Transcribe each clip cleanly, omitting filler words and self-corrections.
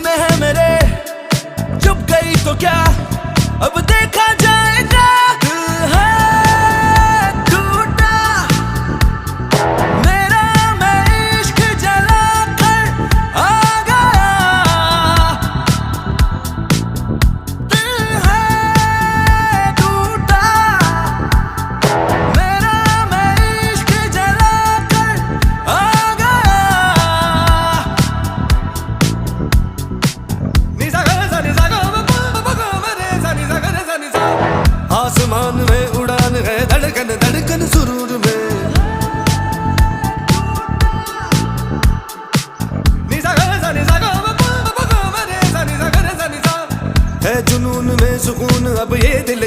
में है मेरे, चुप गई तो क्या अब देखा जाएगा। दिल है टूटा मेरा, मैं इश्क जला कर आ गया। दिल है टूटा मेरा, मैं इश्क जला कर आ गया। निसा गा सा निसा गा मा पा गा मा रे सा निसा गा रे सा निसा। आसमान में उड़ान है, धड़कन धड़कन सुरूर में। निसा गा सा निसा गा मा पा गा मा रे सा निसा गा रे सा निसा। है जुनून में सुकून अब ये दिल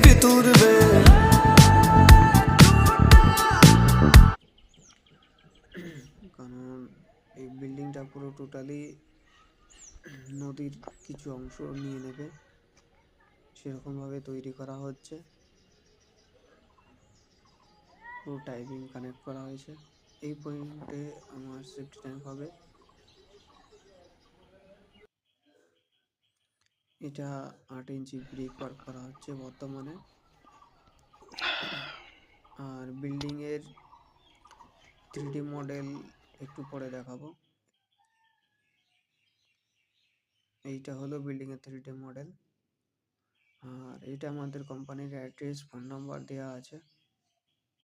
फितूर में। কারণ এই বিল্ডিংটা পুরো টোটালি নদীর কিছু অংশ নিয়ে নেবে, সেরকমভাবে তৈরি করা হচ্ছে। পুরো টাইপিং কানেক্ট করা হয়েছে। এই পয়েন্টে আমার সেফটি ট্যাঙ্ক হবে। এটা 8 ইঞ্চি ব্রিক ওয়ার্ক করা হচ্ছে বর্তমানে। আর বিল্ডিংয়ের 3D মডেল একটু পরে দেখাবো। এইটা হলো বিল্ডিংয়ের 3D মডেল। আর এটা আমাদের কোম্পানির অ্যাড্রেস, ফোন নাম্বার দেওয়া আছে।